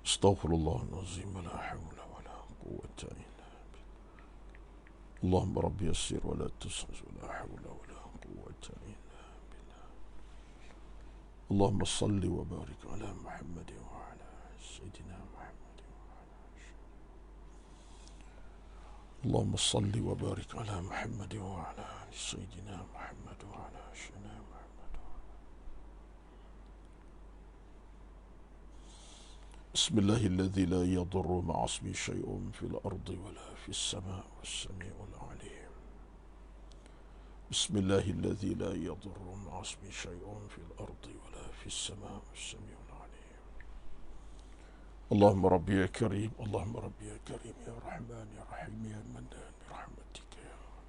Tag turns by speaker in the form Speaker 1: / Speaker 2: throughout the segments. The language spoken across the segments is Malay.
Speaker 1: Astaghfirullahalazim, la haula wala quwwata illa billah. Allahumma rabbi yassir wa la tus'is, la haula wala quwwata illa billah. Allahumma salli wa barik ala Muhammad wa ala sayyidina Muhammad wa ala Allahumma salli wa barik ala Muhammad wa ala sayyidina Muhammad wa ala sayyidina Muhammad. بسم الله الذي لا يضر مع اسمه شيء في الأرض ولا في السماء والسميع العليم. بسم الله الذي لا يضر مع اسمه شيء في الأرض ولا في السماء والسميع العليم. اللهم ربي يا كريم، اللهم ربي يا كريم يا رحمن يا رحيم يا منان برحمتك يا رب.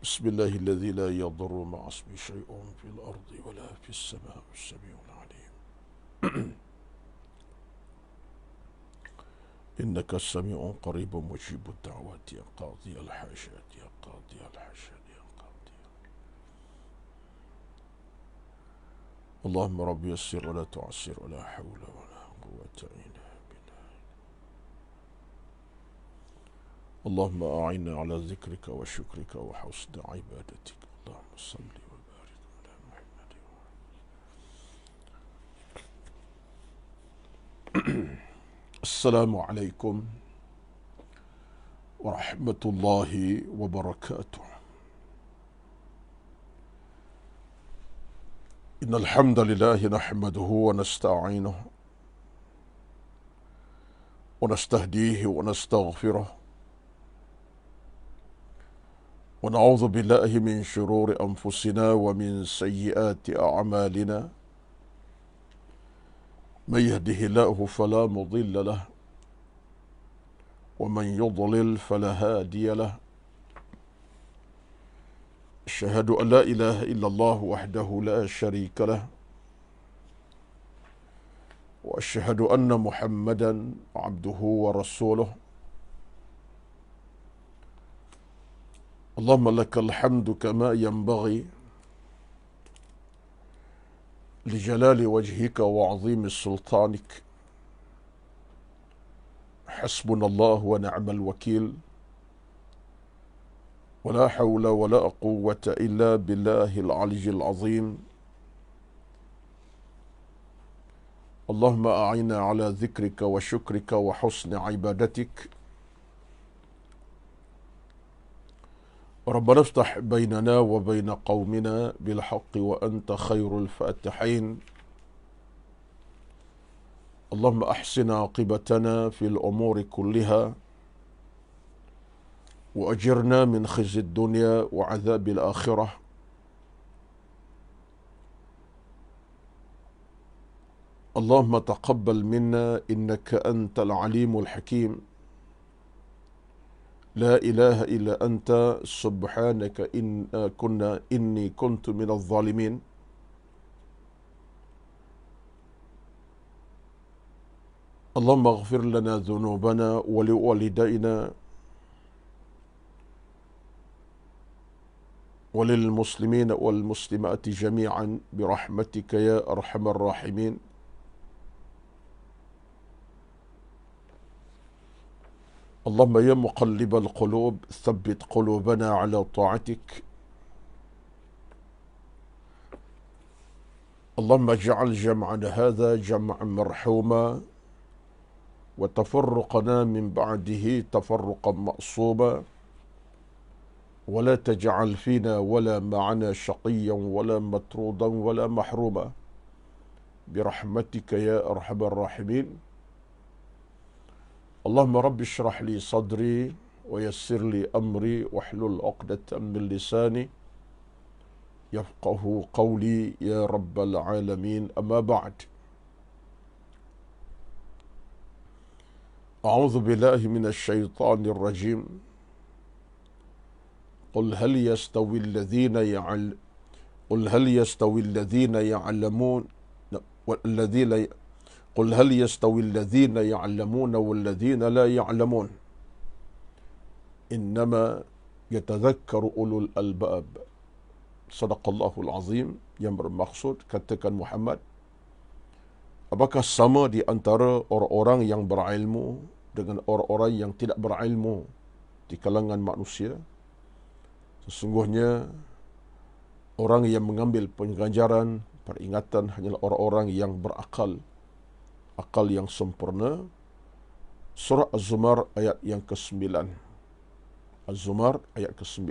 Speaker 1: بسم الله الذي لا يضر مع اسمه شيء في الأرض ولا في السماء والسميع العليم. إنك السميع قريب مجيب الدعوات يا قاضي الحاجات يا قاضي الحاجات يا قاضي. اللهم رب يسر ولا تعسر ولا حول ولا قوة إلا بالله. اللهم أعنا على ذكرك وشكرك وحسن عبادتك. اللهم صل وبارك على محمد. السلام عليكم ورحمة الله وبركاته. إن الحمد لله نحمده ونستعينه ونستهديه ونستغفره ونعوذ بالله من شرور أنفسنا ومن سيئات أعمالنا. من يهده الله فلا مضل له ومن يضلل فلا هادي له. أشهد أن لا إله إلا الله وحده لا شريك له، وأشهد أن محمدا عبده ورسوله. اللهم لك الحمد كما ينبغي لجلال وجهك وعظيم سلطانك. حسبنا الله ونعم الوكيل، ولا حول ولا قوة إلا بالله العلي العظيم. اللهم أعنا على ذكرك وشكرك وحسن عبادتك. ربنا افتح بيننا وبين قومنا بالحق وأنت خير الفاتحين. اللهم أحسن عاقبتنا في الأمور كلها، وأجرنا من خزي الدنيا وعذاب الآخرة. اللهم تقبل منا إنك أنت العليم الحكيم. لا إله إلا أنت سبحانك إني كنت من الظالمين. اللهم اغفر لنا ذنوبنا ولوالدينا وللمسلمين والمسلمات جميعا برحمتك يا أرحم الراحمين. اللهم يا مقلب القلوب ثبت قلوبنا على طاعتك. اللهم اجعل جمعنا هذا جمعا مرحوما، وتفرقنا من بعده تفرقا معصوما، ولا تجعل فينا ولا معنا شقيا ولا مطرودا ولا محروما برحمتك يا أرحم الراحمين. اللهم رب اشرح لي صدري ويسر لي أمري واحلل عقدة من لساني يفقه قولي يا رب العالمين. أما بعد، أعوذ بالله من الشيطان الرجيم. قل هل يستوي الذين يعلمون قل هل يستوي الذين يعلمون والذين لا يعلمون، إنما يتذكر أولو الألباب. صدق الله العظيم yang bermaksud, katakan Muhammad, apakah sama di antara orang-orang yang berilmu dengan orang-orang yang tidak berilmu di kalangan manusia? Sesungguhnya orang yang mengambil pengajaran, peringatan hanyalah orang-orang yang berakal, akal yang sempurna. Surah Az-Zumar ayat yang ke-9. Az-Zumar ayat ke-9.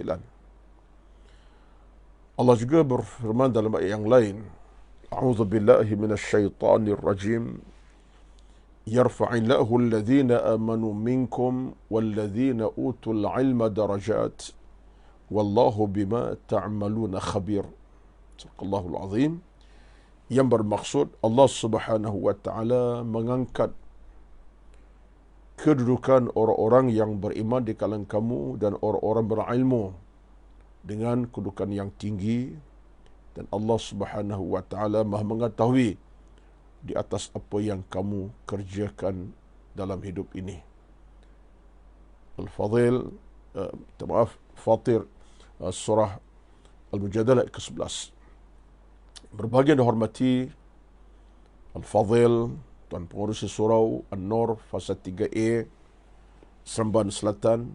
Speaker 1: Allah juga berfirman dalam ayat yang lain, A'udzu billahi minasyaitonir rajim. Yarfa'illahu alladhina amanu minkum walladhina utul ilma darajat wallahu bima ta'maluna khabir. Sadaqallahul azim. Yang bermaksud Allah Subhanahu wa taala mengangkat kedudukan orang-orang yang beriman di kalangan kamu dan orang-orang berilmu dengan kedudukan yang tinggi, dan Allah Subhanahu wa taala Maha mengetahui di atas apa yang kamu kerjakan dalam hidup ini. Al-Fadhil, Fatir, surah Al-Mujadalah ke-11. Berbahagia dihormati Al-Fadhil, Tuan Pengurusi Surau An-Nur Fasa 3A Seremban Selatan,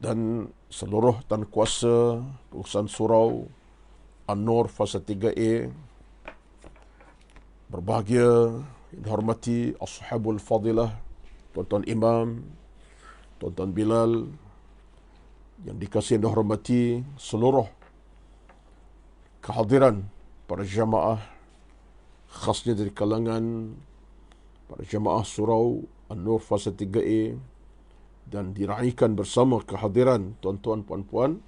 Speaker 1: dan seluruh tan kuasa urusan Surau An-Nur Fasa 3A. Berbahagia dihormati Ashabul Fadilah, Tuan-tuan Imam, Tuan-tuan Bilal, yang dikasihi dan dihormati seluruh kehadiran para jamaah, khasnya dari kalangan para jamaah Surau An-Nur Fasa 3A, dan diraihkan bersama kehadiran tuan-tuan puan-puan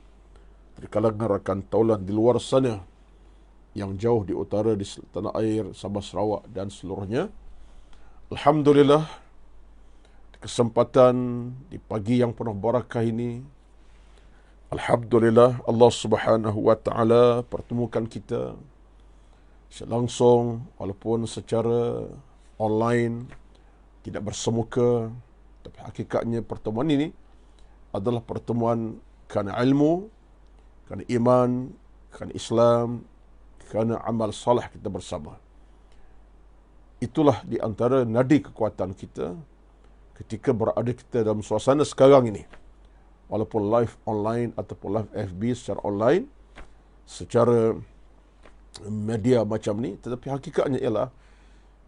Speaker 1: dari kalangan rakan taulan di luar sana yang jauh di utara, di tanah air Sabah, Sarawak dan seluruhnya. Alhamdulillah, kesempatan di pagi yang penuh barakah ini, alhamdulillah Allah Subhanahu wa taala pertemukan kita selangsung walaupun secara online, tidak bersemuka, tapi hakikatnya pertemuan ini adalah pertemuan kerana ilmu, kerana iman, kerana Islam, kerana amal salah kita bersama. Itulah di antara nadi kekuatan kita ketika berada kita dalam suasana sekarang ini. Walaupun live online ataupun live FB secara online, secara media macam ni, tetapi hakikatnya ialah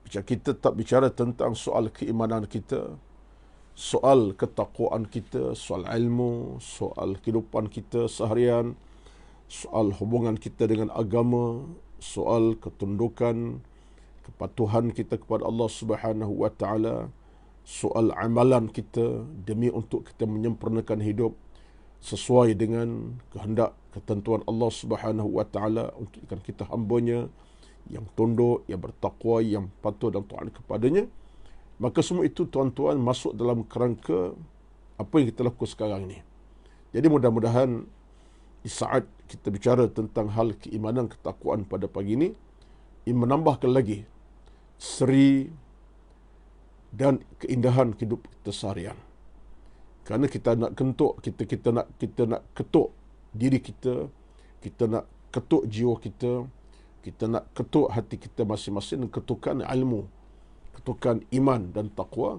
Speaker 1: kita tak bicara tentang soal keimanan kita, soal ketakwaan kita, soal ilmu, soal kehidupan kita seharian, soal hubungan kita dengan agama, soal ketundukan, kepatuhan kita kepada Allah Subhanahu wa taala, soal amalan kita demi untuk kita menyempurnakan hidup sesuai dengan kehendak ketentuan Allah Subhanahu wa taala untuk kita hamba-Nya yang tunduk, yang bertakwa, yang patuh dan taat kepadanya. Maka semua itu tuan-tuan masuk dalam kerangka apa yang kita lakukan sekarang ini. Jadi mudah-mudahan di saat kita bicara tentang hal keimanan, ketakwaan pada pagi ini, ini menambahkan lagi seri dan keindahan hidup kita seharian. Kerana kita nak kentuk, kita nak ketuk diri kita, kita nak ketuk jiwa kita nak ketuk hati kita masing-masing dan ketukan ilmu, ketukan iman dan taqwa,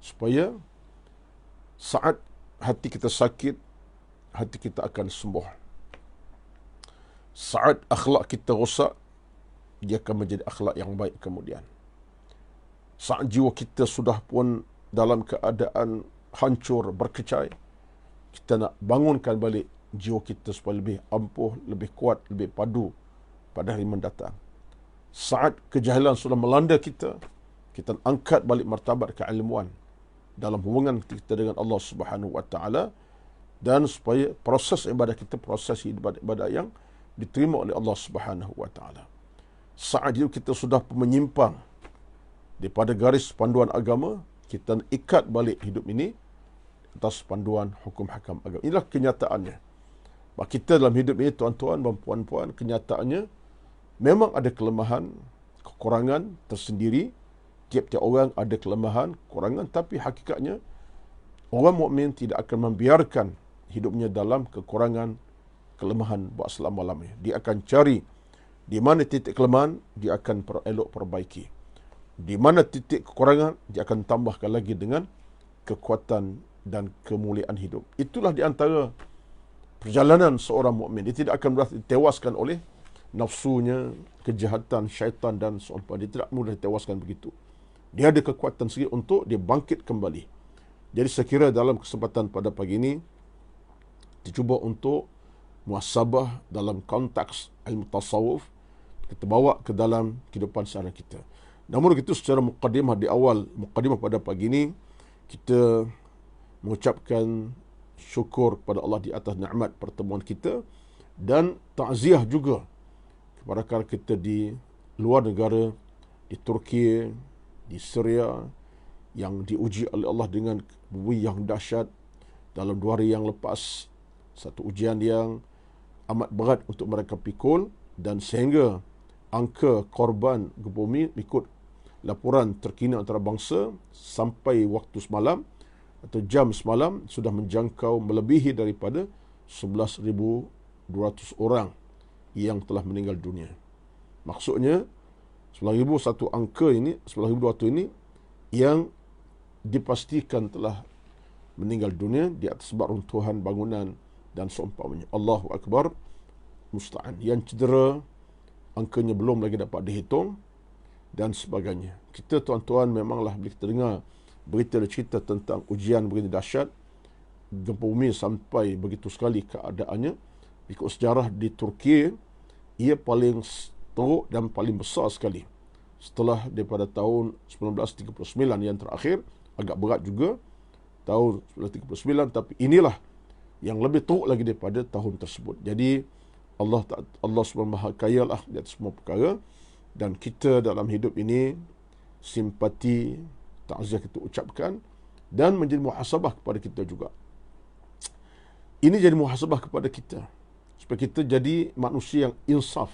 Speaker 1: supaya saat hati kita sakit, hati kita akan sembuh. Saat akhlak kita rosak, dia akan menjadi akhlak yang baik kemudian. Saat jiwa kita sudah pun dalam keadaan hancur, berkecai, kita nak bangunkan balik jiwa kita supaya lebih ampuh, lebih kuat, lebih padu pada hari mendatang. Saat kejahilan sudah melanda kita, kita angkat balik martabat keilmuan dalam hubungan kita dengan Allah Subhanahu wa taala, dan supaya proses ibadah kita proses ibadah yang diterima oleh Allah Subhanahu wa taala. Saat itu kita sudah menyimpang daripada garis panduan agama, kita ikat balik hidup ini atas panduan hukum hakam agama. Inilah kenyataannya. Bahawa kita dalam hidup ini, tuan-tuan dan puan-puan, kenyataannya memang ada kelemahan, kekurangan tersendiri. Tiap-tiap orang ada kelemahan, kekurangan, tapi hakikatnya orang mukmin tidak akan membiarkan hidupnya dalam kekurangan, kelemahan buat selama lamanya. Dia akan cari di mana titik kelemahan, dia akan perbaiki. Di mana titik kekurangan, dia akan tambahkan lagi dengan kekuatan dan kemuliaan hidup. Itulah di antara perjalanan seorang mukmin. Dia tidak akan berarti ditewaskan oleh nafsunya, kejahatan, syaitan dan seumpamanya. Dia tidak mudah ditewaskan begitu. Dia ada kekuatan sendiri untuk dia bangkit kembali. Jadi saya kira dalam kesempatan pada pagi ini, dicuba untuk muhasabah dalam konteks ilmu tasawuf, kita bawa ke dalam kehidupan sehari kita. Namun begitu, secara mukadimah di awal, mukadimah pada pagi ini, kita mengucapkan syukur kepada Allah di atas nikmat pertemuan kita dan takziah juga kepada rakan kita di luar negara, di Turki, di Syria, yang diuji oleh Allah dengan bumi yang dahsyat dalam 2 hari yang lepas. Satu ujian yang amat berat untuk mereka pikul, dan sehingga angka korban gempa bumi ikut laporan terkini antarabangsa sampai waktu semalam atau jam semalam sudah menjangkau melebihi daripada 11,200 orang yang telah meninggal dunia. Maksudnya 11,000 satu angka ini, 11,200 ini yang dipastikan telah meninggal dunia di atas sebab runtuhan bangunan dan seumpamanya. Allahu Akbar, musta'an. Yang cedera, angkanya belum lagi dapat dihitung dan sebagainya. Kita tuan-tuan memanglah bila kita dengar berita dan cerita tentang ujian begitu dahsyat, gempa bumi sampai begitu sekali keadaannya. Ikut sejarah di Turki, ia paling teruk dan paling besar sekali. Setelah daripada tahun 1939 yang terakhir, agak berat juga tahun 1939, tapi inilah yang lebih teruk lagi daripada tahun tersebut. Jadi Allah SWT Maha Kaya lah di atas semua perkara, dan kita dalam hidup ini simpati, takziah kita ucapkan, dan menjadi muhasabah kepada kita juga. Ini jadi muhasabah kepada kita supaya kita jadi manusia yang insaf.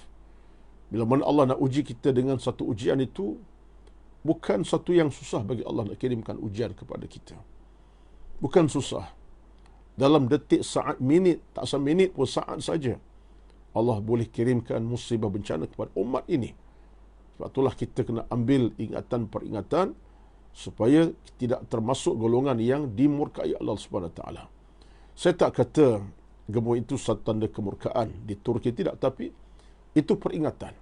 Speaker 1: Bila mana Allah nak uji kita dengan satu ujian, itu bukan satu yang susah bagi Allah nak kirimkan ujian kepada kita. Bukan susah. Dalam detik, saat, minit, tak seminit pun, saat saja Allah boleh kirimkan musibah bencana kepada umat ini. Sebab itulah kita kena ambil ingatan-peringatan supaya tidak termasuk golongan yang dimurkai Allah SWT. Saya tak kata gempa itu satu tanda kemurkaan di Turki, tidak, tapi itu peringatan.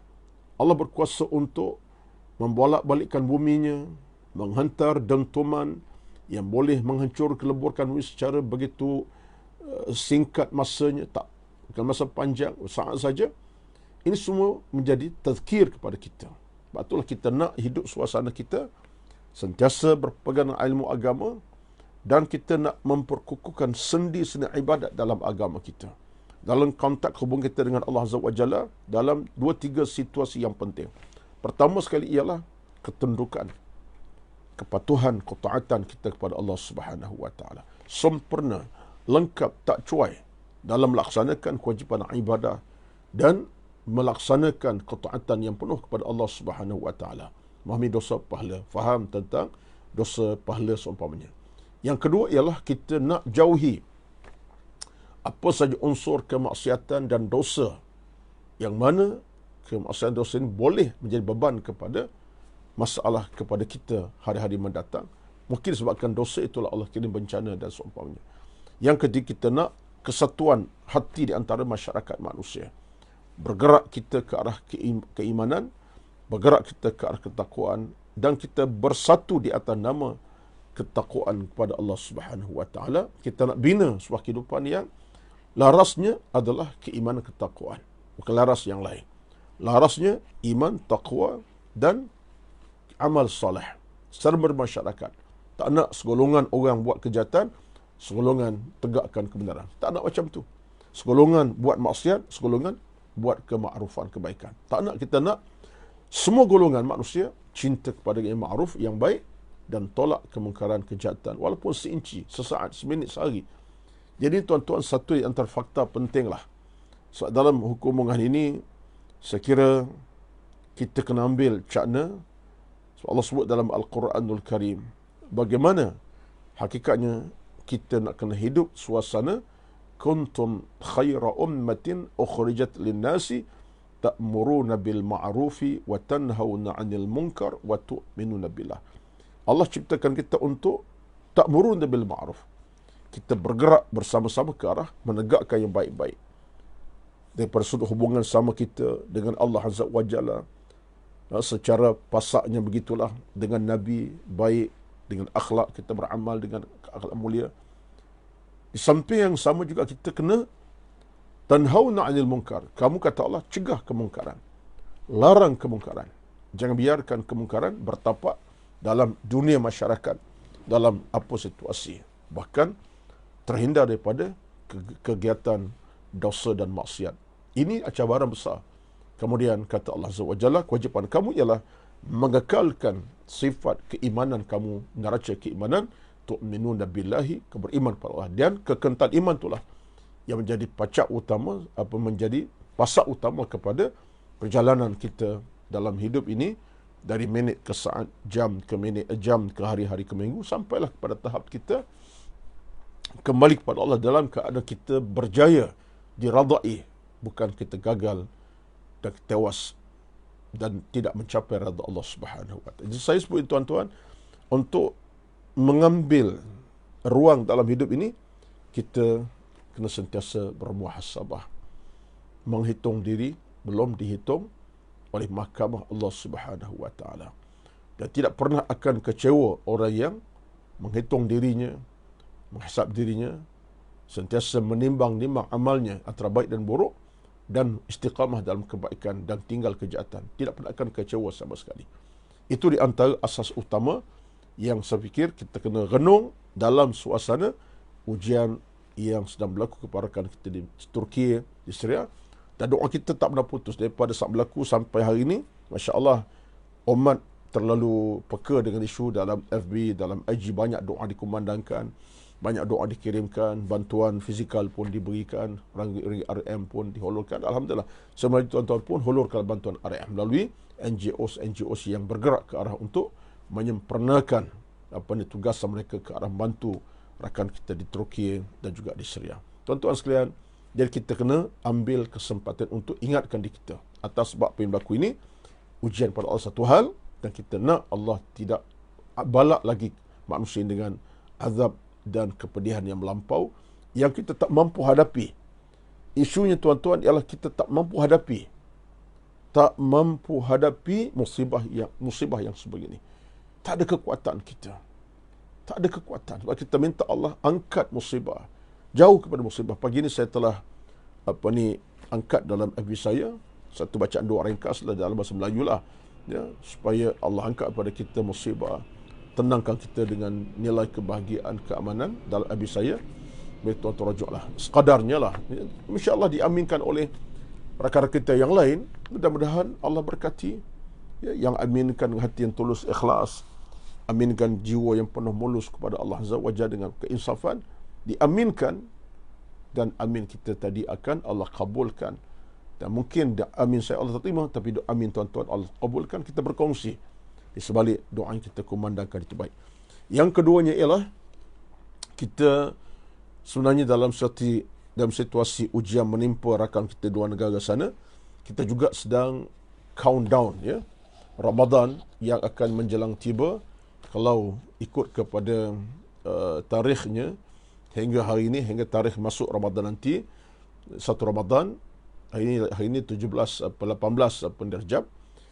Speaker 1: Allah berkuasa untuk membolak-balikkan buminya, menghantar dentuman yang boleh menghancur keleburkan bumi secara begitu singkat masanya, tak bukan masa panjang, saat saja. Ini semua menjadi tazkir kepada kita. Sebab itulah kita nak hidup suasana kita sentiasa berpegang ilmu agama, dan kita nak memperkukuhkan sendi-sendi ibadat dalam agama kita. Dalam konteks hubungan kita dengan Allah Azza wa Jalla, dalam 2-3 situasi yang penting. Pertama sekali ialah ketundukan, kepatuhan, ketaatan kita kepada Allah Subhanahu wa taala. Sempurna, lengkap, tak cuai dalam melaksanakan kewajipan ibadah dan melaksanakan ketaatan yang penuh kepada Allah Subhanahu wa taala. Memahami dosa pahala, faham tentang dosa pahala seumpamanya. Yang kedua ialah kita nak jauhi apa saja unsur kemaksiatan dan dosa, yang mana kemaksiatan dosa ini boleh menjadi beban kepada masalah kepada kita hari-hari mendatang. Mungkin sebabkan dosa itulah Allah kirim bencana dan seumpamanya. Yang ketiga, kita nak kesatuan hati di antara masyarakat manusia. Bergerak kita ke arah keimanan, bergerak kita ke arah ketakwaan, dan kita bersatu di atas nama ketakwaan kepada Allah Subhanahu wa taala. Kita nak bina sebuah kehidupan yang larasnya adalah keimanan, ketakwaan, bukan laras yang lain. Larasnya iman, takwa dan amal soleh secara bermasyarakat. Tak nak segolongan orang buat kejahatan, segolongan tegakkan kebenaran. Tak nak macam tu. Segolongan buat maksiat, segolongan buat kemakrufan, kebaikan. Tak nak. Kita nak semua golongan manusia cinta kepada yang ma'ruf, yang baik, dan tolak kemungkaran, kejahatan, walaupun seinci, sesaat, seminit, sehari. Jadi tuan-tuan, satu antara fakta penting lah. So, dalam hukuman ini, saya kira kita kena ambil cakna. So, Allah sebut dalam Al-Quranul Karim, bagaimana hakikatnya kita nak kena hidup suasana kuntum khaira ummatin ukhrijat lin-nasi ta'muruna bil ma'rufi wa tanhauna 'anil munkar wa tu'minuna billah. Allah ciptakan kita untuk ta'muruna bil ma'ruf. Kita bergerak bersama-sama ke arah menegakkan yang baik-baik. Daripada sudut hubungan sama kita dengan Allah Azza wa Jalla, secara pasaknya begitulah, dengan Nabi baik, dengan akhlak kita beramal dengan akhlak mulia. Di samping yang sama juga kita kena tanhauna 'anil munkar. Kamu, kata Allah, cegah kemungkaran, larang kemungkaran. Jangan biarkan kemungkaran bertapak dalam dunia masyarakat, dalam apa situasi. Bahkan terhindar daripada kegiatan dosa dan maksiat. Ini cabaran besar. Kemudian kata Allah Azza wa Jalla, kewajipan kamu ialah mengekalkan sifat keimanan kamu, neraca keimanan, tu'minuna billahi, beriman kepada Allah. Dan kekentalan iman itulah yang menjadi pacak utama, menjadi pasak utama kepada perjalanan kita dalam hidup ini, dari minit ke saat, jam ke minit, jam ke hari-hari ke minggu, sampailah kepada tahap kita kembali kepada Allah dalam keadaan kita berjaya diradai, bukan kita gagal dan tewas dan tidak mencapai redha Allah Subhanahu wa taala. Jadi saya sebut, tuan-tuan, untuk mengambil ruang dalam hidup ini, kita kena sentiasa bermuhasabah, menghitung diri belum dihitung oleh mahkamah Allah Subhanahu wa taala. Dan tidak pernah akan kecewa orang yang menghitung dirinya, menghisap dirinya, sentiasa menimbang-nimbang amalnya antara baik dan buruk, dan istiqamah dalam kebaikan dan tinggal kejahatan. Tidak pernah akan kecewa sama sekali. Itu di antara asas utama yang saya fikir kita kena renung dalam suasana ujian yang sedang berlaku kepada rakan kita di Turki, di Syria. Dan doa kita tak pernah putus daripada saat berlaku sampai hari ini. Masya Allah, umat terlalu peka dengan isu dalam FB, dalam IG, banyak doa dikumandangkan, banyak doa dikirimkan, bantuan fizikal pun diberikan, ringgit RM pun dihulurkan. Alhamdulillah, semua tuan-tuan pun hulurkan bantuan RM melalui NGOs yang bergerak ke arah untuk menyempurnakan tugas mereka ke arah membantu rakan kita di Turki dan juga di Syria. Tuan-tuan sekalian, jadi kita kena ambil kesempatan untuk ingatkan diri kita atas sebab apa yang berlaku ini, ujian pada Allah satu hal, dan kita nak Allah tidak balak lagi manusia dengan azab dan kepedihan yang melampau yang kita tak mampu hadapi. Isunya, tuan-tuan, ialah kita tak mampu hadapi musibah yang sebegini. Tak ada kekuatan kita. Tak ada kekuatan. Sebab kita minta Allah angkat musibah, jauh kepada musibah. Pagi ini saya telah angkat dalam FB saya satu bacaan doa ringkas dalam bahasa Melayu lah, ya, supaya Allah angkat kepada kita musibah, tenangkan kita dengan nilai kebahagiaan, keamanan dalam FB saya. Baik, tuan-tuan, rajuklah sekadarnya lah, ya. InsyaAllah diaminkan oleh rakan-rakan kita yang lain. Mudah-mudahan Allah berkati, ya, yang aminkan hati yang tulus, ikhlas, aminkan jiwa yang penuh mulus kepada Allah Azza wa Jalla dengan keinsafan, diaminkan, dan amin kita tadi akan Allah kabulkan. Dan mungkin amin saya Allah terima, tapi doa amin tuan-tuan Allah kabulkan. Kita berkongsi di sebalik doa yang kita kumandangkan itu baik. Yang keduanya ialah kita sebenarnya dalam situasi ujian menimpa rakan kita dua negara sana, kita juga sedang countdown, ya, Ramadan yang akan menjelang tiba. Kalau ikut kepada tarikhnya, hingga hari ini, hingga tarikh masuk Ramadan nanti, 1 Ramadan, hari ini 18 Rajab,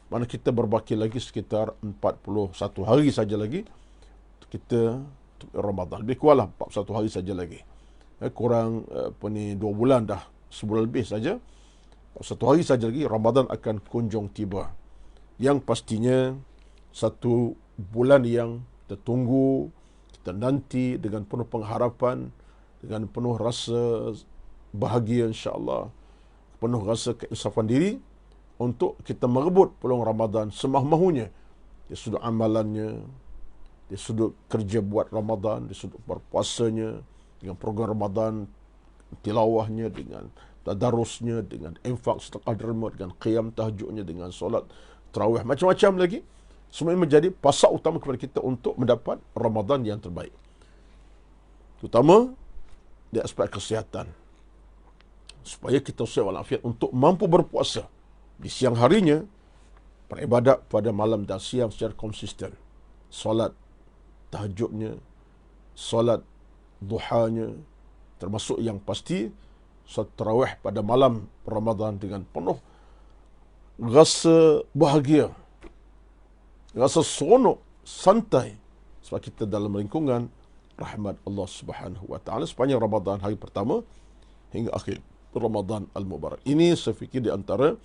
Speaker 1: mana kita berbaki lagi sekitar 41 hari saja lagi kita Ramadan. Lebih kurang 41 hari saja lagi. Kurang 2 bulan dah, sebulan lebih saja. 1 hari saja lagi Ramadan akan kunjung tiba. Yang pastinya satu bulan yang tertunggu, kita nanti dengan penuh pengharapan, dengan penuh rasa bahagia insya-Allah, penuh rasa keinsafan diri untuk kita merebut peluang Ramadan semah-mahunya. Di sudut amalannya, di sudut kerja buat Ramadan, di sudut berpuasanya, dengan program Ramadan, tilawahnya, dengan tadarusnya, dengan infak sedekah derma, dengan qiyam tahajudnya, dengan solat tarawih, macam-macam lagi. Semua ini menjadi pasak utama kepada kita untuk mendapat Ramadan yang terbaik. Terutama di aspek kesihatan. supaya kita sihat walafiat untuk mampu berpuasa di siang harinya, beribadat pada malam dan siang secara konsisten. Solat tahajudnya, solat duhanya, termasuk yang pasti solat tarawih pada malam Ramadan dengan penuh rasa bahagia, rasa seronok, santai, sebab kita dalam lingkungan rahmat Allah Subhanahu wa taala sepanjang Ramadan hari pertama hingga akhir Ramadan al-Mubarak. Ini saya fikir di antara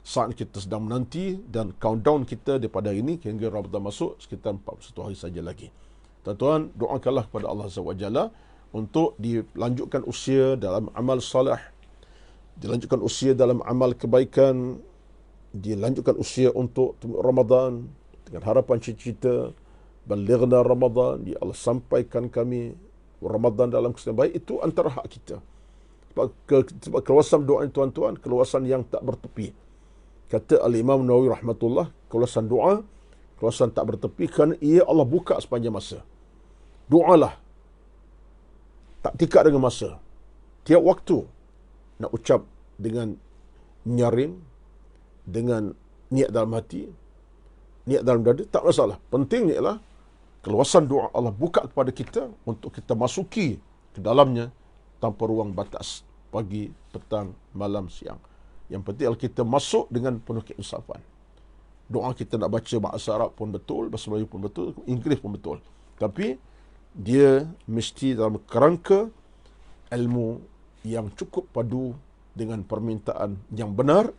Speaker 1: saat kita sedang menanti dan countdown kita daripada ini hingga Ramadan masuk sekitar 41 hari saja lagi. Tuan-tuan, doakanlah kepada Allah Azza wa Jalla untuk dilanjutkan usia dalam amal salih, dilanjutkan usia dalam amal kebaikan, dilanjutkan usia untuk Ramadan dengan harapan cita-cita balighna Ramadan, ya Allah sampaikan kami Ramadan dalam keadaan baik. Itu antara hak kita. Sebab keluasan doa ini tuan-tuan, keluasan yang tak bertepi. Kata Al-Imam Nawawi rahmatullah, keluasan doa, keluasan tak bertepi kerana ia Allah buka sepanjang masa. Doalah tak tingkat dengan masa. Tiap waktu nak ucap dengan nyaring, dengan niat dalam hati, niat dalam dada, tak masalah. Pentingnya ialah keluasan doa Allah buka kepada kita untuk kita masuki ke dalamnya tanpa ruang batas, pagi, petang, malam, siang. Yang penting adalah kita masuk dengan penuh keinsafan. Doa kita nak baca bahasa Arab pun betul, bahasa Melayu pun betul, Inggeris pun betul. Tapi dia mesti dalam kerangka ilmu yang cukup padu dengan permintaan yang benar,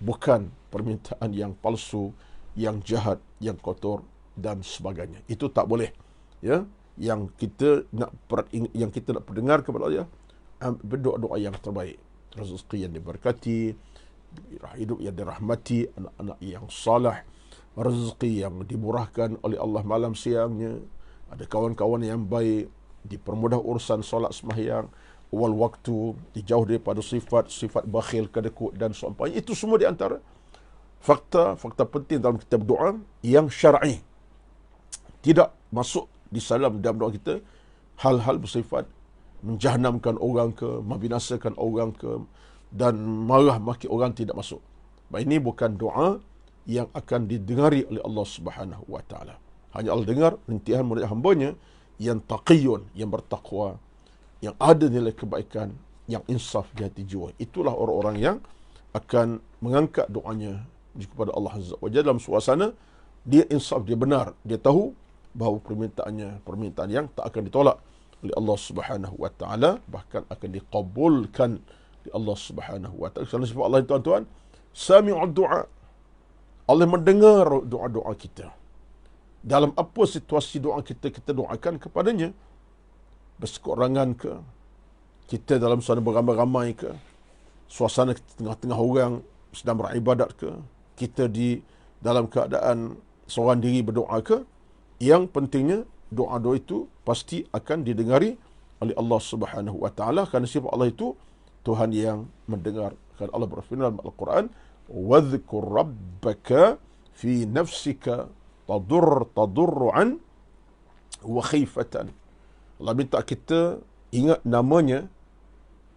Speaker 1: bukan permintaan yang palsu, yang jahat, yang kotor dan sebagainya. Itu tak boleh. Ya, yang kita nak perdengar kepada Allah, berdoa-doa yang terbaik, rezeki yang diberkati, hidup yang dirahmati, anak-anak yang saleh, rezeki yang dimurahkan oleh Allah malam siangnya, ada kawan-kawan yang baik, dipermudah urusan solat sembahyang, awal waktu, dijauh daripada sifat bakhil, kedekut dan seumpamanya. Itu semua di antara fakta penting dalam kita berdoa yang syar'i. Tidak masuk di dalam doa kita hal-hal bersifat menjahanamkan orang ke, membinasakan orang ke, dan marah maki orang, tidak masuk. Ini bukan doa yang akan didengari oleh Allah Subhanahu wa taala. Hanya Allah dengar rintihan murid hambanya yang taqiyun, yang bertakwa, yang ada nilai kebaikan, yang insaf di hati jiwa. Itulah orang-orang yang akan mengangkat doanya kepada Allah Azza wa Jalla dalam suasana dia insaf, dia benar, dia tahu bahawa permintaannya permintaan yang tak akan ditolak oleh Allah Subhanahu wa taala, bahkan akan dikabulkan oleh Allah Subhanahu wa taala. Kerana sifat Allah, tuan-tuan, sami'ud du'a. Allah mendengar doa-doa kita. Dalam apa situasi doa kita doakan kepadanya. Bersekekurangan ke, kita dalam suasana beramai-ramai ke, suasana tengah-tengah orang sedang beribadat ke, kita di dalam keadaan seorang diri berdoa ke, yang pentingnya doa-doa itu pasti akan didengari oleh Allah Subhanahu wa taala, kerana sifat Allah itu Tuhan yang mendengar. Kerana Allah berfirman dalam Al-Quran, "Wadhkur rabbaka fi nafsika tadurru'an wa khifatan." Allah minta kita ingat namanya,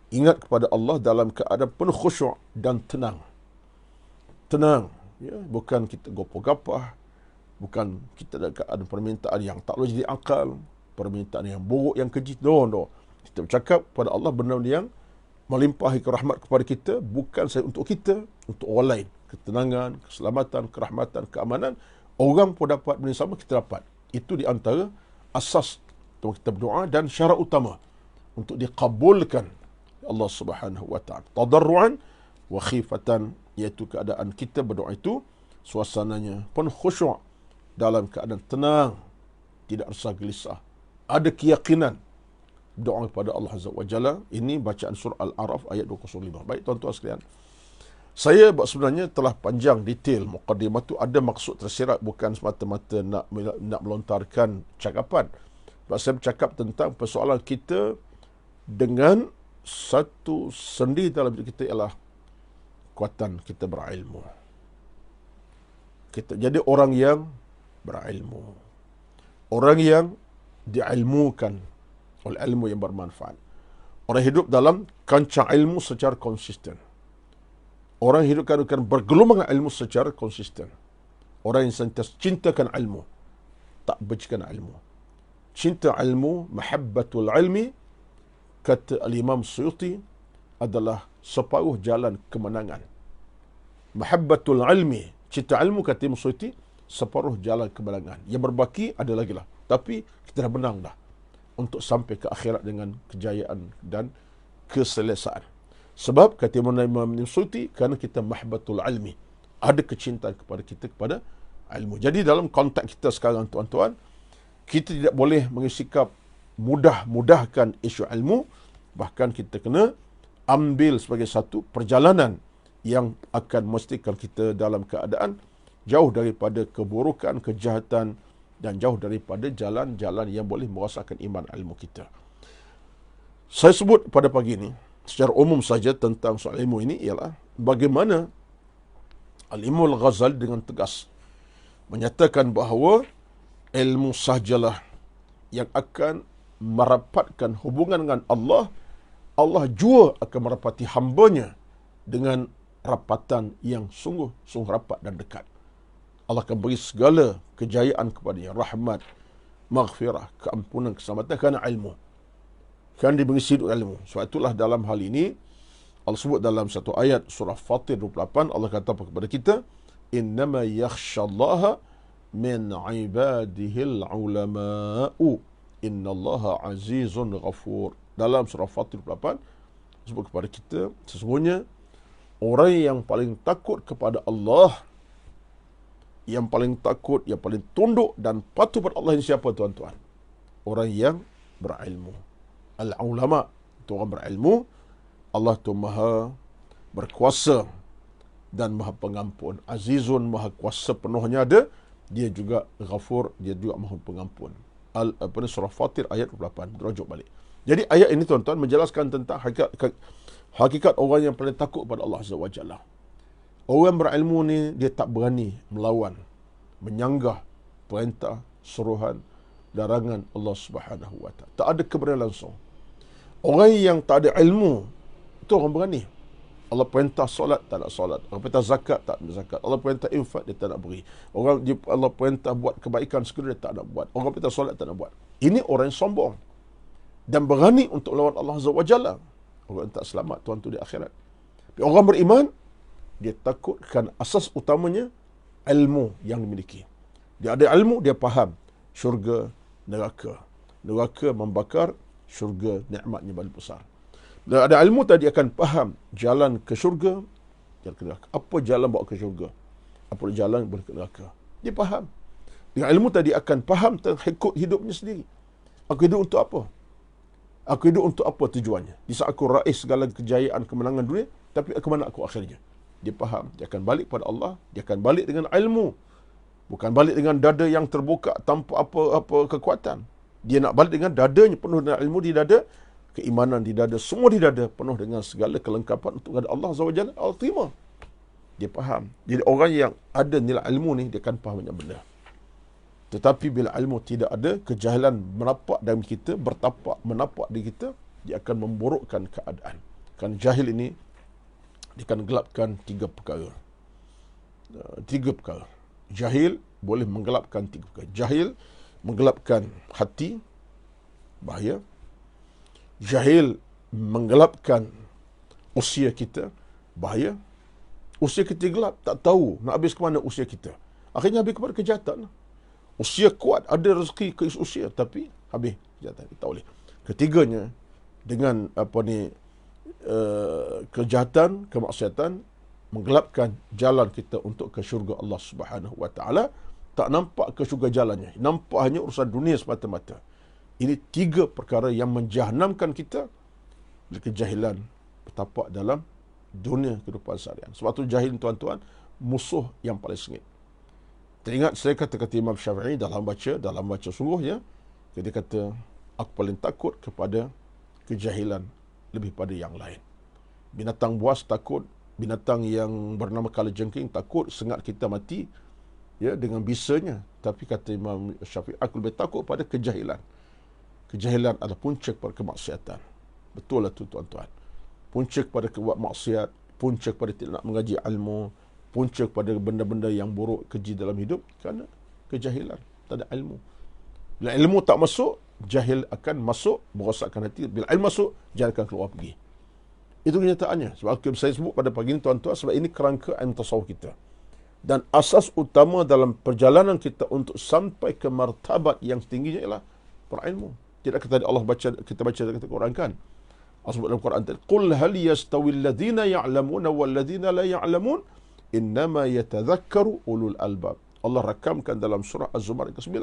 Speaker 1: ingat kepada Allah dalam keadaan penuh khusyuk dan tenang. Tenang, ya, bukan kita gopoh-gapah, bukan kita ada permintaan yang tak boleh jadi akal, permintaan yang buruk, yang keji. No. Kita bercakap kepada Allah benar yang melimpahi kerahmat kepada kita, bukan saya untuk kita, untuk orang lain. Ketenangan, keselamatan, kerahmatan, keamanan. Orang pun dapat benda sama, kita dapat. Itu di antara asas untuk kita berdoa dan syarat utama untuk dikabulkan Allah Subhanahu wa taala. Tadarruan wa khifatan, iaitu keadaan kita berdoa itu suasananya penuh khusyuk, dalam keadaan tenang, tidak rasa gelisah, ada keyakinan doa kepada Allah Azza wa Jalla. Ini bacaan surah Al-A'raf ayat 205. Baik tuan-tuan sekalian, saya sebenarnya telah panjang detail mukadimah tu, ada maksud tersirat, bukan semata-mata nak melontarkan cakapan. Sebab saya bercakap tentang persoalan kita dengan satu sendi dalam hidup kita ialah kekuatan kita berilmu. Kita jadi orang yang berilmu, orang yang diilmukan oleh ilmu yang bermanfaat, Orang hidup dalam kancah ilmu secara konsisten. Orang hidup akan bergelumang ilmu secara konsisten. Orang yang sentiasa cintakan ilmu, tak bencikan ilmu. Cinta ilmu, mahabbatul ilmi, kata Al-Imam Suyuti, adalah separuh jalan kemenangan. Mahabbatul ilmi, cinta ilmu, kata Imam Suyuti, separuh jalan kemenangan. Yang berbaki ada lagi lah. Tapi kita dah menang dah untuk sampai ke akhirat dengan kejayaan dan keselesaan. Sebab kata Imam Suyuti, kerana kita mahabbatul ilmi, ada kecintaan kepada kita kepada ilmu. Jadi dalam konteks kita sekarang, tuan-tuan, kita tidak boleh mengisikap mudah-mudahkan isu ilmu. Bahkan kita kena ambil sebagai satu perjalanan yang akan memastikan kita dalam keadaan jauh daripada keburukan, kejahatan, dan jauh daripada jalan-jalan yang boleh merosakkan iman ilmu kita. Saya sebut pada pagi ini secara umum saja tentang soal ilmu ini ialah bagaimana Al-Imam Al-Ghazali dengan tegas menyatakan bahawa ilmu sahajalah yang akan merapatkan hubungan dengan Allah. Allah jua akan merapati hambanya dengan rapatan yang sungguh-sungguh rapat dan dekat. Allah akan beri segala kejayaan kepadanya, rahmat, maghfirah, keampunan, keselamatan kerana ilmu. Kan diberi hidup ilmu. Sebab itulah dalam hal ini Allah sebut dalam satu ayat surah Fatir 28, Allah kata kepada kita, innama yakhshallaha min ibadihil ulama'u innallaha azizun ghafur. Dalam surah Fatir 28 sebut kepada kita, sesungguhnya orang yang paling takut kepada Allah, yang paling takut, yang paling tunduk dan patuh kepada Allah ini siapa, tuan-tuan? Orang yang berilmu. Al-ulama itu orang berilmu. Allah itu maha berkuasa dan maha pengampun. Azizun, maha kuasa penuhnya ada. Dia juga ghafur, dia juga maha pengampun. Surah Fatir ayat 28. Rujuk balik. Jadi ayat ini, tuan-tuan, menjelaskan tentang hakikat orang yang paling takut pada Allah Azza wa Jalla. Orang berilmu ni dia tak berani melawan, menyanggah perintah, suruhan, larangan Allah Subhanahu wa Ta'ala. Tak ada keberanian langsung. Orang yang tak ada ilmu, itu orang berani. Allah perintah solat, tak nak solat. Allah perintah zakat, tak nak zakat. Allah perintah infak, dia tak nak beri. Allah perintah buat kebaikan sekali, dia tak nak buat. Orang perintah solat, tak nak buat. Ini orang yang sombong dan berani untuk melawan Allah Azza wa Jalla. Orang tak selamat, tuan tu di akhirat. Tapi orang beriman, dia takut kerana asas utamanya ilmu yang dimiliki. Dia ada ilmu, dia faham syurga, neraka. Neraka membakar, syurga nikmatnya paling besar. Dia ada ilmu tadi akan faham jalan ke syurga, jalan ke neraka. Apa jalan bawa ke syurga? Apa jalan boleh ke neraka? Dia faham. Dengan ilmu tadi akan faham tentang hidupnya sendiri. Aku hidup untuk apa? Aku hidup untuk apa tujuannya? Di saat aku raih segala kejayaan, kemenangan dunia, tapi ke mana aku akhirnya? Dia faham. Dia akan balik pada Allah. Dia akan balik dengan ilmu. Bukan balik dengan dada yang terbuka tanpa apa kekuatan. Dia nak balik dengan dadanya penuh dengan ilmu di dada, keimanan di dada, semua di dada, penuh dengan segala kelengkapan untuk ada Allah Azza wa Jalla. Allah terima. Dia faham. Jadi orang yang ada nilai ilmu ni, dia akan faham banyak benda. Tetapi bila ilmu tidak ada, kejahilan menapak dalam kita, bertapak menapak di kita, dia akan memburukkan keadaan. Kan jahil ini, dia akan gelapkan tiga perkara. Jahil boleh menggelapkan tiga perkara. Jahil menggelapkan hati, bahaya. Jahil menggelapkan usia kita, bahaya. Usia kita gelap, tak tahu nak habis ke mana usia kita. Akhirnya habis kepada kejahatan. Usia kuat, ada rezeki ke usia, tapi habis kejahatan. Tak boleh. Ketiganya, dengan kejahatan, kemaksiatan, menggelapkan jalan kita untuk ke syurga Allah Subhanahu wa Ta'ala. Tak nampak ke syurga jalannya. Nampak hanya urusan dunia semata-mata. Ini tiga perkara yang menjahannamkan kita bila kejahilan bertapak dalam dunia kehidupan seharian. Sebab tu jahil, tuan-tuan, musuh yang paling sengit. Teringat saya kata Imam Syafi'i dalam baca sungguhnya, dia kata, aku paling takut kepada kejahilan lebih pada yang lain. Binatang buas takut, binatang yang bernama kalajengking takut sengat kita mati, ya, dengan bisanya. Tapi kata Imam Syafi'i, aku lebih takut pada kejahilan. Kejahilan adalah punca kemaksiatan. Betul lah tu tuan-tuan. Punca kepada buat maksiat, punca kepada tidak nak mengaji ilmu, punca kepada benda-benda yang buruk, keji dalam hidup kerana kejahilan, tak ada ilmu. Bila ilmu tak masuk, jahil akan masuk, merosakkan hati. Bila ilmu masuk, jahil akan keluar pergi. Itu kenyataannya. Sebab saya sebut pada pagi ini tuan-tuan, sebab ini kerangka ilmu tasawuf kita. Dan asas utama dalam perjalanan kita untuk sampai ke martabat yang tingginya ialah berilmu. Tidak kata Allah baca, kita baca kata Quran kan? Allah sebut dalam Quran tadi, "Qul hal yastawi alladhina ya'lamuna wal ladhina la ya'lamun, innama yatadhakkaru ulul albab." Allah rakamkan dalam surah Az-Zumar ke-9.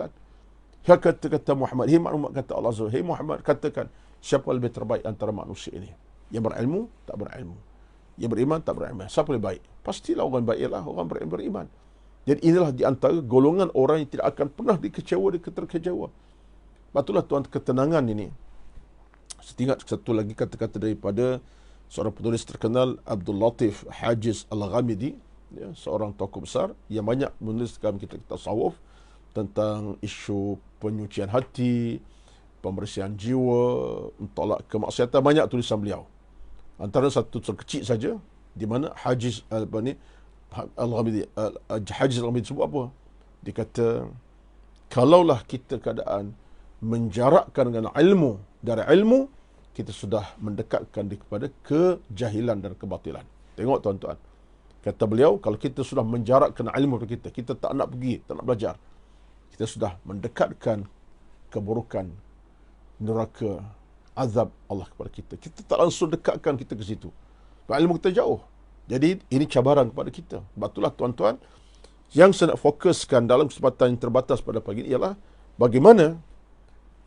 Speaker 1: Kata Muhammad, "Hei Muhammad," kata Allah Azza, "Hei Muhammad, katakan, siapa lebih terbaik antara manusia ini? Yang berilmu, tak berilmu. Yang beriman, tak beriman. Siapa lebih baik?" Pastilah orang baik ialah orang beriman. Jadi inilah di antara golongan orang yang tidak akan pernah dikecewa, terkecewa. Itulah tuan, ketenangan ini. Setingat satu lagi kata-kata daripada seorang penulis terkenal, Abdul Latif Hajiz Al-Ghamidi, ya, seorang tokoh besar yang banyak menulis dalam kitab tasawuf tentang isu penyucian hati, pembersihan jiwa, tolak kemaksiatan, banyak tulisan beliau. Antara satu kecil saja di mana Hajiz Al-Ghamidi sebut apa? Dia kata, kalaulah kita keadaan menjarakkan dengan ilmu, dari ilmu kita sudah mendekatkan kepada kejahilan dan kebatilan. Tengok tuan-tuan, kata beliau, kalau kita sudah menjarakkan ilmu kita, kita tak nak pergi, tak nak belajar, kita sudah mendekatkan keburukan, neraka, azab Allah kepada kita. Kita tak langsung dekatkan kita ke situ. Ilmu kita jauh. Jadi ini cabaran kepada kita. Sebab itulah tuan-tuan, yang saya nak fokuskan dalam kesempatan yang terbatas pada pagi ini ialah bagaimana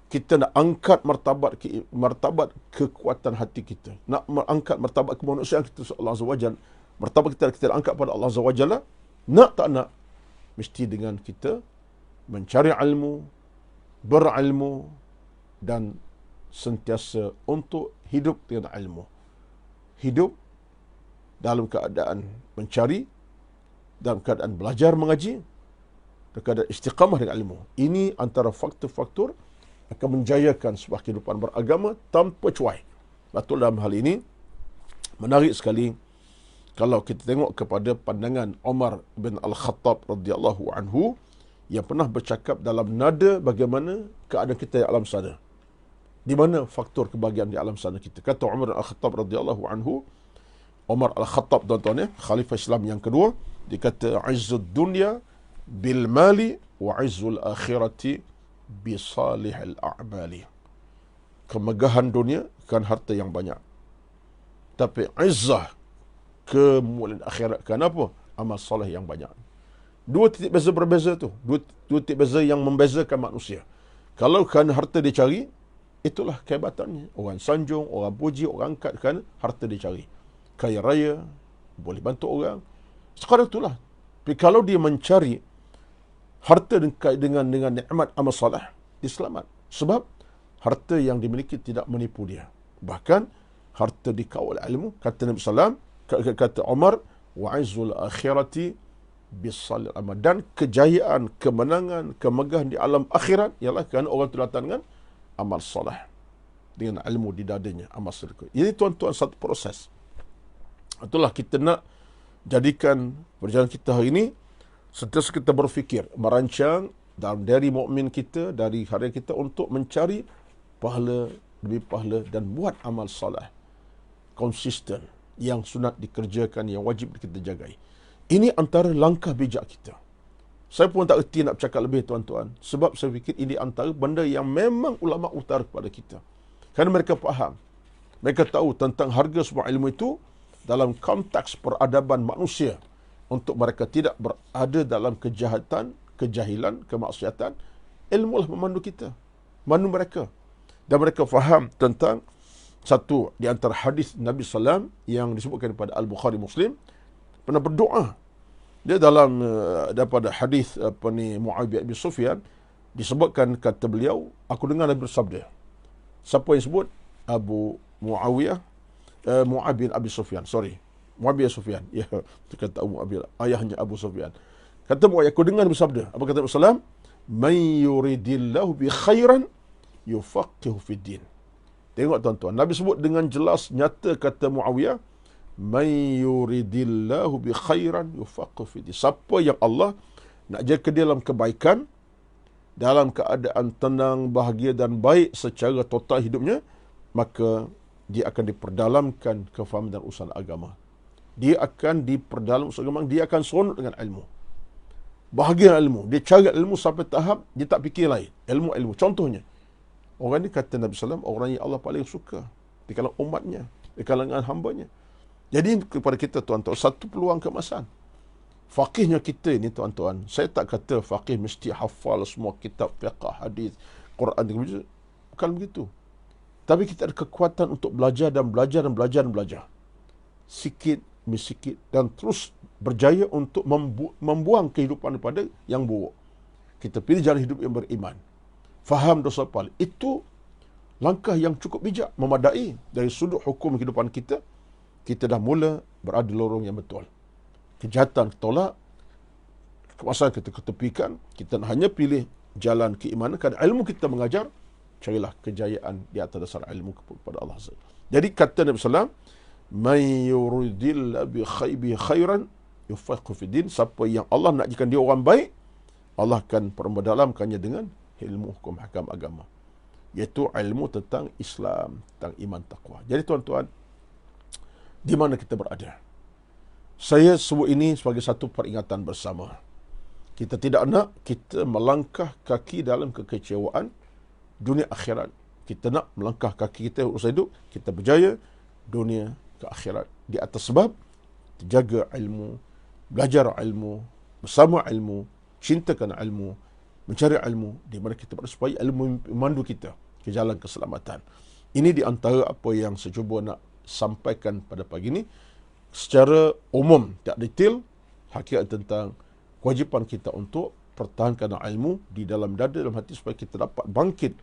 Speaker 1: kita nak angkat martabat kekuatan hati kita. Nak mengangkat martabat kemanusiaan kita Allah Azza wa Jalla. Martabat kita angkat pada Allah Azza wa Jalla. Nak tak nak, mesti dengan kita mencari ilmu, berilmu, dan sentiasa untuk hidup dengan ilmu. Hidup dalam keadaan mencari, dalam keadaan belajar mengaji, dalam keadaan istiqamah dengan ilmu. Ini antara faktor-faktor akan menjayakan sebuah kehidupan beragama tanpa cuai. Betul dalam hal ini, menarik sekali kalau kita tengok kepada pandangan Umar bin Al-Khattab radhiyallahu anhu yang pernah bercakap dalam nada bagaimana keadaan kita di alam sana. Di mana faktor kebahagiaan di alam sana kita. Kata Umar bin Al-Khattab radhiyallahu anhu, Umar Al-Khattab tuan-tuan ya, khalifah Islam yang kedua, dia kata, "Izzud dunya bil mali wa izzul akhirati bi salihil a'mali." Kemegahan dunia kan harta yang banyak. Tapi izzah, kemuliaan akhirat kan apa? Amal soleh yang banyak. Dua titik beza berbeza tu. Dua titik beza yang membezakan manusia. Kalau kan harta dicari, itulah kehebatannya. Orang sanjung, orang puji, orang angkat kan harta dicari. Kaya raya, boleh bantu orang. Sekarang itulah. Tapi kalau dia mencari harta dengan nikmat amal salih, dia selamat. Sebab harta yang dimiliki tidak menipu dia. Bahkan harta dikawal ilmu, kata Nabi SAW, kata Umar, wa'izul akhirati bisalil amal. Dan kejayaan, kemenangan, kemegahan di alam akhirat ialah kerana orang itu datang dengan amal salih, dengan ilmu di dadanya, amal sedekah. Ini tuan-tuan satu proses. Itulah kita nak jadikan perjalanan kita hari ini, sentiasa kita berfikir, merancang dalam dari mukmin kita, dari hari kita untuk mencari pahala, lebih pahala dan buat amal salih konsisten, yang sunat dikerjakan, yang wajib kita jagai. Ini antara langkah bijak kita. Saya pun tak erti nak bercakap lebih tuan-tuan, sebab saya fikir ini antara benda yang memang ulama utara kepada kita. Kerana mereka faham, mereka tahu tentang harga semua ilmu itu dalam konteks peradaban manusia, untuk mereka tidak berada dalam kejahatan, kejahilan, kemaksiatan. Ilmu lah memandu kita, memandu mereka. Dan mereka faham tentang satu di antara hadis Nabi SAW yang disebutkan pada Al-Bukhari Muslim, pernah berdoa. Dia dalam daripada hadis Muawiyah bin Sufyan disebutkan, kata beliau, aku dengar Nabi bersabda. Siapa yang sebut? Muawiyah bin Abi Sufyan, Muawiyah Sufyan. Ya, itu kata Muawiyah, ayahnya Abu Sufyan. Kata Muawiyah, aku dengar bersabda. Apa kata Rasulullah? "Man yuridillahu bi khairan yufaqihu fid din." Tengok tuan-tuan, Nabi sebut dengan jelas nyata kata Muawiyah, "Man yuridillahu bi khairan yufaqqih fi din." Siapa yang Allah nak jaga dia dalam kebaikan, dalam keadaan tenang, bahagia dan baik secara total hidupnya, maka dia akan diperdalamkan kefahaman dan urusan agama. Dia akan diperdalam urusan agama, dia akan seronok dengan ilmu. Bahagia ilmu. Dia cari ilmu sampai tahap dia tak fikir lain. Ilmu. Contohnya, orang ni kata Nabi SAW, orang yang Allah paling suka di kalangan umatnya, di kalangan hambanya. Jadi kepada kita tuan-tuan, satu peluang keemasan. Faqihnya kita ni tuan-tuan, saya tak kata faqih mesti hafal semua kitab fiqh, hadis, Quran, bukan begitu. Tapi kita ada kekuatan untuk belajar dan belajar dan belajar dan belajar. Sikit demi sikit dan terus berjaya untuk membuang kehidupan daripada yang buruk. Kita pilih jalan hidup yang beriman. Faham dosa pahala. Itu langkah yang cukup bijak, memadai dari sudut hukum kehidupan kita. Kita dah mula berada di lorong yang betul. Kejahatan tolak, kemasan kita ketepikan, kita hanya pilih jalan keimanan, kerana ilmu kita mengajar, carilah kejayaan di atas dasar ilmu kepada Allah. Jadi kata Nabi SAW, "Man yuridillahu bi khairan yufaqqih fi din." Siapa yang Allah nak jadikan dia orang baik, Allah akan perdalamkannya dengan ilmu hukum hakam agama, iaitu ilmu tentang Islam, tentang iman taqwa. Jadi tuan-tuan, di mana kita berada? Saya sebut ini sebagai satu peringatan bersama. Kita tidak nak kita melangkah kaki dalam kekecewaan dunia akhirat. Kita nak melangkah kaki kita usaha hidup, kita berjaya dunia ke akhirat. Di atas sebab jaga ilmu, belajar ilmu, bersama ilmu, cintakan ilmu, mencari ilmu, di mana kita berada supaya ilmu memandu kita ke jalan keselamatan. Ini di antara apa yang saya cuba nak sampaikan pada pagi ini. Secara umum, tak detail, hakikat tentang kewajipan kita untuk pertahankan ilmu di dalam dada, dalam hati, supaya kita dapat bangkit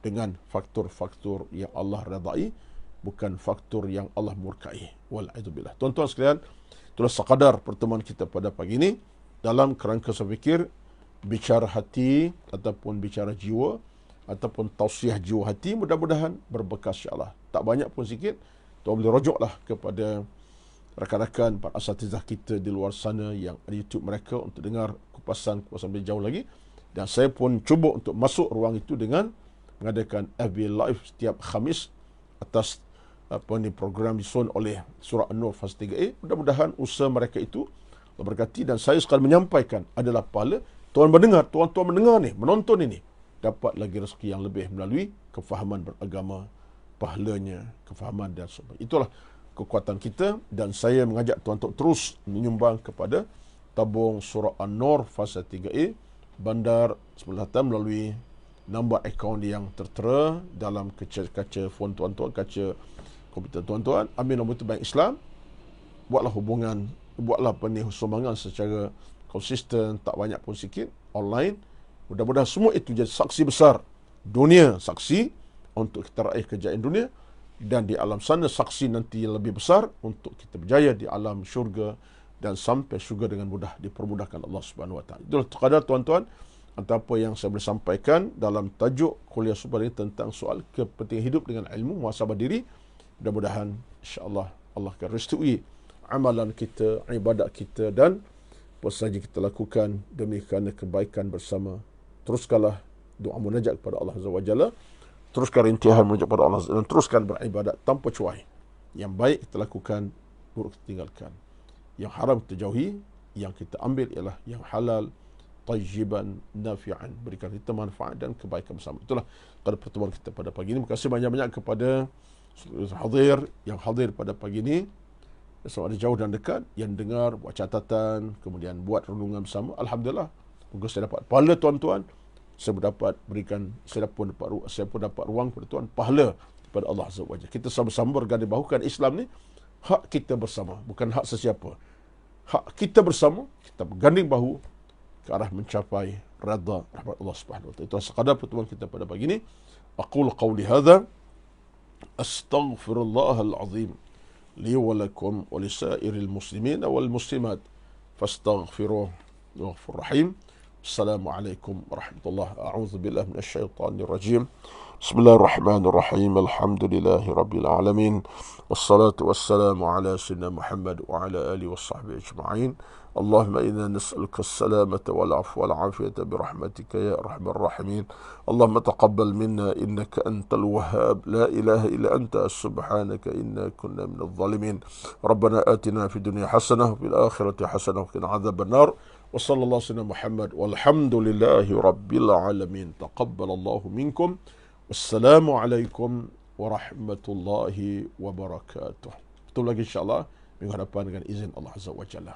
Speaker 1: dengan faktor-faktor yang Allah redai, bukan faktor yang Allah murkai. Wal'idzubillah. Tuan-tuan sekalian, itulah sekadar pertemuan kita pada pagi ini dalam kerangka saya fikir bicara hati ataupun bicara jiwa ataupun tausiah jiwa hati, mudah-mudahan berbekas insya-Allah. Tak banyak pun sikit, tuan boleh rojoklah kepada rakan-rakan para asatizah kita di luar sana yang ada YouTube mereka untuk dengar kupasan-kupasan lebih jauh lagi. Dan saya pun cuba untuk masuk ruang itu dengan mengadakan FB Live setiap Khamis atas program disusun oleh Surah An-Nur fasa 3A. Mudah-mudahan usaha mereka itu berkati, dan saya sekali menyampaikan adalah pahala tuan-tuan mendengar ni, menonton ini, dapat lagi rezeki yang lebih melalui kefahaman beragama, pahalanya, kefahaman dan sebagainya. Itulah kekuatan kita, dan saya mengajak tuan untuk terus menyumbang kepada tabung Surah An-Nur fasa 3A bandar Sembilan melalui nombor akaun yang tertera dalam kaca phone tuan-tuan, kaca komputer tuan-tuan. Ambil nombor itu Bank Islam, buatlah hubungan, buatlah sumbangan secara konsisten, tak banyak pun sikit, online. Mudah-mudahan semua itu jadi saksi besar dunia, saksi untuk kita raih kejayaan dunia, dan di alam sana saksi nanti yang lebih besar untuk kita berjaya di alam syurga, dan sampai syurga dengan mudah dipermudahkan Allah Subhanahu Wa Taala. Itulah sekadar tuan-tuan antara apa yang saya boleh sampaikan dalam tajuk kuliah subuh ini tentang soal kepentingan hidup dengan ilmu, muhasabah diri. Mudah-mudahan insya-Allah Allah akan restui amalan kita, ibadat kita, dan apa sahaja kita lakukan demi kerana kebaikan bersama. Teruskanlah doa munajat kepada Allah Azza wa Jalla, teruskan rintihan menunjuk pada Allah, dan teruskan beribadat tanpa cuai. Yang baik kita lakukan, buruk kita tinggalkan. Yang haram kita jauhi, yang kita ambil ialah yang halal, tayyiban, nafi'an, berikan kita manfaat dan kebaikan bersama. Itulah pada pertemuan kita pada pagi ini. Terima kasih banyak-banyak kepada yang hadir pada pagi ini, sama ada jauh dan dekat, yang dengar, buat catatan, kemudian buat renungan bersama. Alhamdulillah, moga saya dapat pahala tuan-tuan. Saya pun dapat ruang kepada Tuhan, pahala kepada Allah Azza wa Jalla. Kita sama-sama berganding bahukan Islam ni hak kita bersama, bukan hak sesiapa. Hak kita bersama, kita berganding bahu ke arah mencapai redha rahmat Allah Subhanahu wa taala. Itu sekadar pertemuan kita pada pagi ini. Aqul qawli hadza astaghfirullahal azim li wa lakum wa lisairil muslimin wal muslimat fastaghfiruhu wa ghafurur rahim. Assalamualaikum warahmatullahi wabarakatuh. A'udzubillahi minasyaitonir rajim. Bismillahirrahmanirrahim. Alhamdulillahi rabbil alamin. Wassalatu wassalamu ala sayyidina Muhammad wa ala alihi washabbihi ajma'in. Allahumma inna nas'aluka as-salamata wal afwa wal afiyata bi rahmatika ya arhamar rahimin. Allahumma taqabbal minna innaka antal wahhab. La ilaha illa anta subhanaka inna kunna minadh dhalimin. Rabbana atina fid dunya hasanah wa fil akhirati hasanah wa qina adzaban nar. وصلى الله سيدنا محمد والحمد لله رب العالمين تقبل الله منكم والسلام عليكم ورحمة الله وبركاته. Betul lagi insyaAllah minggu hadapan dengan izin Allah Azza wa Jalla.